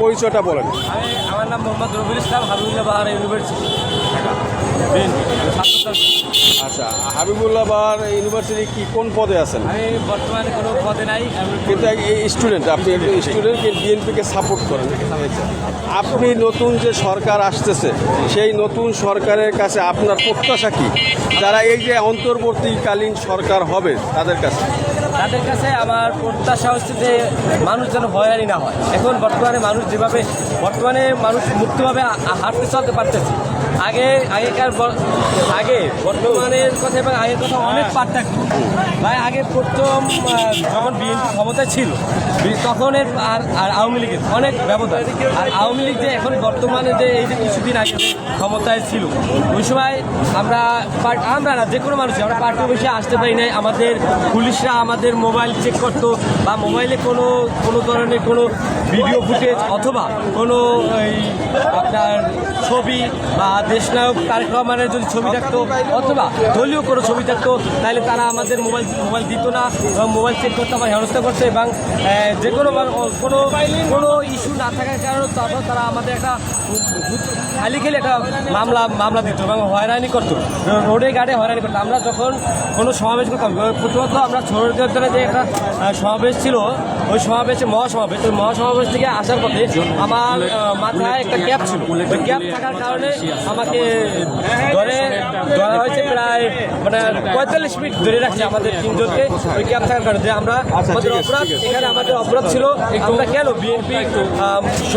পরিচয়টা বলেন। আমার নাম মোহাম্মদ রবিউল ইসলাম, হাবিবুল্লাহ বাহার ইউনিভার্সিটি ঢাকা। আচ্ছা, হাবিবুল্লাহ বাহার ইউনিভার্সিটি কি কোন পদে আছেন? আমি বর্তমানে কোনো পদে নাই, কিন্তু স্টুডেন্ট, আপনি একজন স্টুডেন্ট, বিএনপিকে সাপোর্ট করেন। আপনি নতুন যে সরকার আসতেছে সেই নতুন সরকারের কাছে আপনার প্রত্যাশা কি, যারা এই যে অন্তর্বর্তীকালীন সরকার হবে তাদের কাছে? তাদের কাছে আমার প্রত্যাশা হচ্ছে যে মানুষ যেন হয়রানি না হয়। এখন বর্তমানে মানুষ যেভাবে মানুষ মুক্তভাবে হাঁটতে চলতে পারতেছে, বর্তমানের কথা এবং আগের কথা অনেক পার্থক্য। ভাই আগে প্রথম যখন বিএনপি ক্ষমতায় ছিল তখন আর আওয়ামী লীগের অনেক ব্যবধান। আর আওয়ামী লীগ যে এখন বর্তমানে যে এই যে কিছুদিন আগে ক্ষমতায় ছিল, ওই সময় আমরা না, যে কোনো মানুষ আমরা পার্টি বসে আসতে পারি নাই। আমাদের পুলিশরা আমাদের মোবাইল চেক করতো, বা মোবাইলে কোনো ধরনের কোনো ভিডিও ফুটেজ অথবা কোনো আপনার ছবি বা দেশনায়ক তারেক রহমানের যদি ছবি থাকতো অথবা দলীয় কোনো ছবি থাকতো, তাহলে তারা আমাদের মোবাইল দিত না এবং মোবাইল চেক করতে আমার হেনস্থা করছে। এবং যে কোনো ইস্যু না থাকার কারণে তারা আমাদের একটা খালি খেলে একটা মামলা দিত এবং হয়রানি করতো, রোডে গাড়ে হয়রানি করতো। আমরা যখন কোনো সমাবেশ করতাম, প্রথমত আমরা ছোটদের যে একটা সমাবেশ ছিল, ওই সমাবেশে মহাসমাবেশ থেকে আসার পথে আমার মাথায় একটা ক্যাপ ছিল। ওই ক্যাপ থাকার কারণে আমাকে ধরা হয়েছে, প্রায় 45 মিনিট ধরে রাখছে আমাদের তিনজনকে ওই ক্যাপ থাকার কারণে। যে আমাদের অপরাধ ছিল, আমরা কেন বিএনপি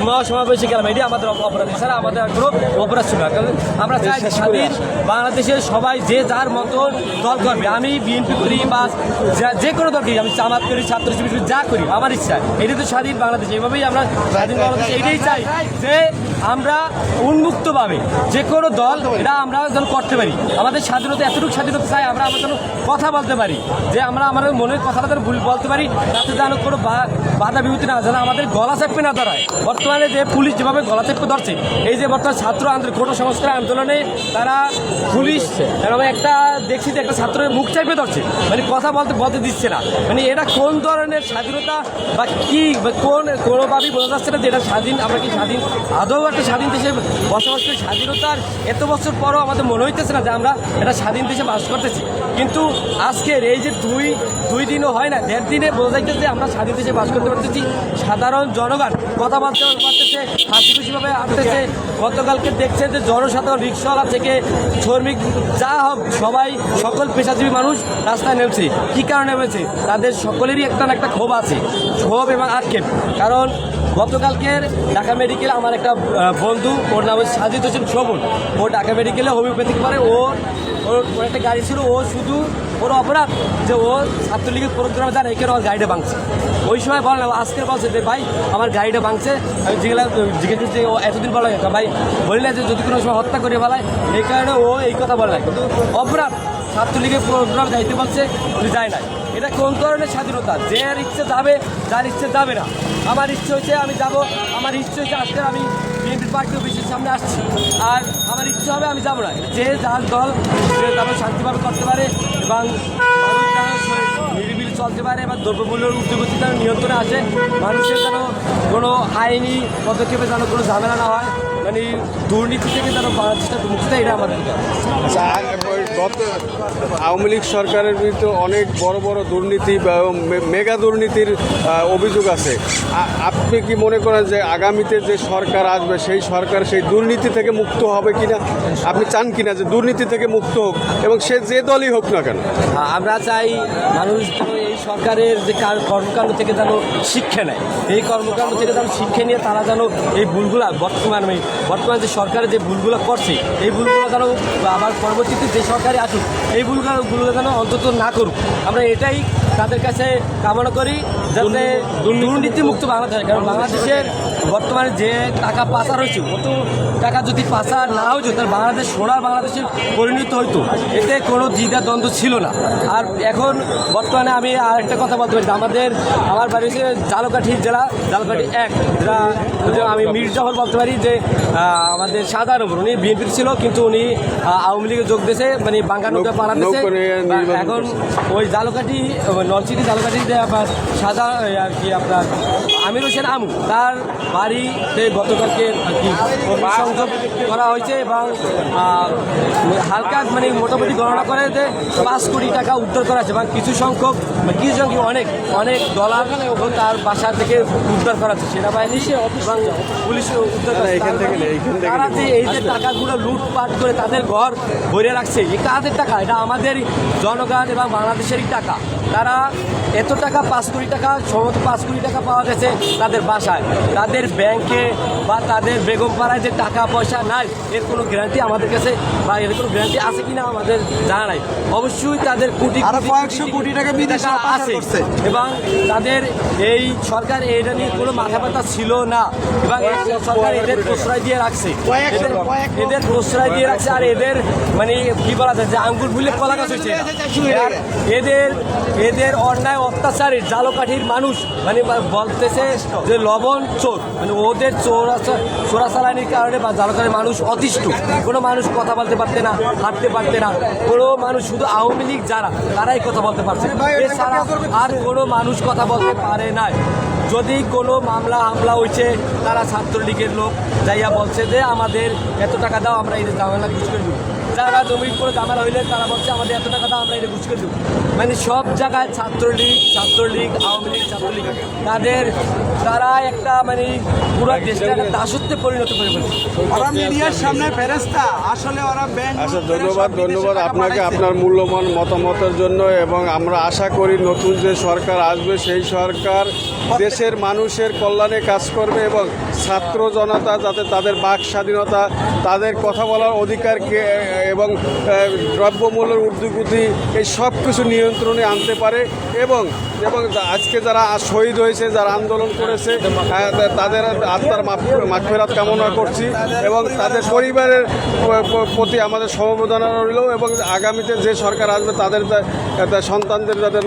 মহাসমাবেশে গেলাম, এটি আমাদের অপরাধ, এছাড়া আমাদের কোনো অপরাধ ছিল না। কারণ আমরা চাই স্বাধীন বাংলাদেশের সবাই যে যার মতন দল করবে। আমি বিএনপি করি বা যে কোনো দল করি, আমি জামাত করি, ছাত্র শিবির যা করি, আমার ইচ্ছা। এটি তো স্বাধীন বাংলাদেশ, এইভাবেই আমরা স্বাধীন বাংলাদেশ এটাই চাই যে আমরা উন্মুক্তভাবে যে কোনো দল এটা আমরা যেন করতে পারি। আমাদের স্বাধীনতা, এতটুকু স্বাধীনতা চাই আমরা যেন কথা বলতে পারি, যে আমরা আমাদের মনের কথাটা যেন বলতে পারি, তাতে যেন কোনো বাধা বিভূতি না, যেন আমাদের গলা চেপে না দাঁড়ায়। বর্তমানে যে পুলিশ যেভাবে গলা চেপে ধরছে, এই যে বর্তমান ছাত্র আন্দোলন, কোটা সংস্কার আন্দোলনে তারা পুলিশ একটা দেখছি যে একটা ছাত্রের মুখ চেপে ধরছে, মানে কথা বলতে দিচ্ছে না। মানে এটা কোন ধরনের স্বাধীনতা বা কি কোনোভাবেই বোঝা যাচ্ছে না যে এটা স্বাধীন। আমরা কি স্বাধীন, আদৌ একটা স্বাধীন দেশে বসবাস করি? স্বাধীনতার এত বছর পরও আমাদের মনে হইতেছে না যে আমরা একটা স্বাধীন দেশে বাস করতেছি। কিন্তু আজকের এই যে দুই দিনও হয় না, 1.5 দিনে বোঝা যাইতেছে আমরা স্বাধীন দেশে বাস করতে পারতেছি। সাধারণ জনগণ কথা বলতে পারতেছে, হাসি খুশিভাবে আসতেছে। গতকালকে দেখছে যে জনসাধারণ, রিক্সাওয়ালা থেকে শ্রমিক যা হোক সবাই, সকল পেশাজীবী মানুষ রাস্তায় নেমেছে। কী কারণে নেমেছে? তাদের সকলেরই একটা না একটা ক্ষোভ আছে, ক্ষোভ এবং আক্ষেপ। কারণ গতকালকের ঢাকা মেডিকেলে আমার একটা বন্ধু, ওর নাম হচ্ছে সাজিদ হোসেন শোভন, ও ঢাকা মেডিকেলে হোমিওপ্যাথিক পরে, ওর একটা গাড়ি ছিল, ও শুধু ওর অপরাধ যে ও ছাত্রলীগের প্রোগ্রামে যান, এখানে আমার গাড়িটা ভাঙছে। ওই সময় বললাম, আজকে বলছে যে ভাই আমার গাড়িটা ভাঙছে। আমি জিজ্ঞেস করছি ও এতদিন বলা ভাই বললে যে যদি কোনো সময় হত্যা করে বলায়, এই কারণে ও এই কথা বলে না। কিন্তু অপরাধ, ছাত্রলীগের প্রোগ্রাম যাইতে বলছে, উনি যায় না। এটা কোন ধরনের স্বাধীনতা? যার ইচ্ছে যাবে, যার ইচ্ছে যাবে না। আমার ইচ্ছে হচ্ছে আমি যাব, আমার ইচ্ছে হচ্ছে আজকে আমি বিএনপি পার্টি অফিসের সামনে আসছি, আর আমার ইচ্ছে হবে আমি যাবো না। যে যার দল সে যেন শান্তিভাবে করতে পারে এবং নিরিবিলি চলতে পারে, এবং দ্রব্যমূল্যের ঊর্ধ্বগতি যেন নিয়ন্ত্রণে আসে, মানুষের যেন কোনো আইনি পদক্ষেপে যেন কোনো ঝামেলা না হয়, মানে দুর্নীতি থেকে যেন বাংলাদেশটা মুক্ত, এটা আমাদের। গত আওয়ামী লীগ সরকারের বিরুদ্ধে অনেক বড় বড় দুর্নীতি বা মেগা দুর্নীতির অভিযোগ আছে। আপনি কি মনে করেন যে আগামীতে যে সরকার আসবে সেই সরকার সেই দুর্নীতি থেকে মুক্ত হবে কিনা? আপনি চান কিনা যে দুর্নীতি থেকে মুক্ত হোক, এবং সে যে দলই হোক না কেন? আমরা চাই মানুষ যেন এই সরকারের যে কর্মকাণ্ড থেকে যেন শিক্ষা নেয়, এই কর্মকাণ্ড থেকে যেন শিক্ষা নিয়ে তারা যেন এই ভুলগুলা বর্তমান যে সরকারের যে ভুলগুলো করছে, এই ভুলগুলো যেন আবার পরবর্তীতে যে সরকারে আসুক এই ভুলগুলো যেন অন্তত না করুক। আমরা এটাই তাদের কাছে কামনা করি, যাতে দুর্নীতিমুক্ত বাংলাদেশ। কারণ বাংলাদেশের বর্তমানে যে টাকা পাচার হয়েছে, অত টাকা যদি পাচার না হয়েছে, তাহলে বাংলাদেশ সোনার বাংলাদেশের পরিণত হইতো, এতে কোনো দ্বিধাদ্বন্দ্ব ছিল না। আর এখন বর্তমানে আমি আর একটা কথা বলতে পারি, আমার বাড়ি হচ্ছে ঝালকাঠি জেলা, ঝালকাঠি 1, যেটা আমি মির্জাফর বলতে পারি যে আমাদের সাধারণ উনি বিএনপির ছিল, কিন্তু উনি আওয়ামী লীগে যোগ দিয়েছে, মানে বাঙ্গানুকা পালাতেছে। এখন ওই ঝালকাঠি নলছিটি ঝালকাঠি যে আপনার আর কি আপনার আমির হোসেন আমু, তার বাড়িতে গতকালকে আর কি সংযোগ করা হয়েছে এবং হালকা মানে মোটামুটি গণনা করে যে 5 কোটি টাকা উদ্ধার করা হয়েছে এবং কিছু সংখ্যক অনেক অনেক ডলার তার বাসা থেকে উদ্ধার করা হচ্ছে সেনাবাহিনী এবং পুলিশ উদ্ধার করা হচ্ছে। তারা যে এই যে টাকাগুলো লুটপাট করে তাদের ঘর ভরে রাখছে, এই কাদের টাকা? এটা আমাদের জনগণ এবং বাংলাদেশেরই টাকা। তারা এত টাকা 5 কোটি টাকা সম্ভবত 5 কোটি টাকা পাওয়া গেছে তাদের বাসায়, তাদের ব্যাংকে বা তাদের বেগমপাড়ায় যে টাকা পয়সা নাই এর কোনো গ্যারান্টি আমাদের কাছে বা এর কোনো গ্যারান্টি আছে কিনা আমাদের জানা নাই। অবশ্যই তাদের কয়েকশো কোটি টাকা বিদেশে আছে এবং তাদের এই সরকার এটা নিয়ে কোনো মাথা ব্যথা ছিল না এবং সরকার এদের প্রশ্রয় দিয়ে রাখছে, এদের প্রশ্রয় দিয়ে রাখছে। আর এদের মানে কি বলা যায় যে আঙ্গুর ভুলে কলা গাছ হয়েছে। এদের অন্যায় অত্যাচারের জালকাঠির মানুষ মানে বলতেছে যে লবণ চোর, মানে ওদের চোরাচালানির কারণে বা জালকাঠির মানুষ অতিষ্ঠ। কোনো মানুষ কথা বলতে পারতে না, হাঁটতে পারতে না, কোনো মানুষ শুধু আওয়ামী লীগ যারা তারাই কথা বলতে পারছে, এছাড়া আর কোনো মানুষ কথা বলতে পারে নাই। যদি কোনো মামলা হামলা হয়েছে তারা ছাত্রলীগের লোক যাইয়া বলছে যে আমাদের এত টাকা দাও আমরা এই ঝামেলা ঘুষ করে দেবো, যারা জমির করে ঝামেলা হইলে তারা বলছে আমাদের এত টাকা দাও আমরা এটা ঘুষ করে দেবো। মানে সব জায়গায় ছাত্রলীগ আওয়ামী লীগ ছাত্রলীগ তারা একটা মানে পুরো দেশটা একটা দাসত্বে পরিণত করে ফেলছে। ওরা মিডিয়ার সামনে ফেরেস্তা, আসলে ওরা ব্যাংক। আচ্ছা, ধন্যবাদ আপনাকে আপনার মূল্যবান মতামতের জন্য। এবং আমরা আশা করি নতুন যে সরকার আসবে সেই সরকার দেশের মানুষের কল্যাণে কাজ করবে এবং ছাত্র জনতা যাতে তাদের বাক স্বাধীনতা, তাদের কথা বলার অধিকারকে এবং দ্রব্যমূল্যের ঊর্ধ্বগতি এই সব কিছু নিয়ন্ত্রণে আনতে পারে এবং আজকে যারা শহীদ হয়েছে, যারা আন্দোলন করেছে তাদের আত্মার মাগফিরাত কামনা করছি এবং তাদের পরিবারের প্রতি আমাদের সমবেদনা রইল এবং আগামীতে যে সরকার আসবে তাদের সন্তানদের যাদের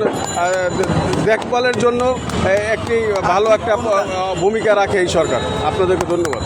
দেখভালের জন্য একটি ভালো একটা ভূমিকা রাখে এই সরকার। আপনাদেরকে ধন্যবাদ।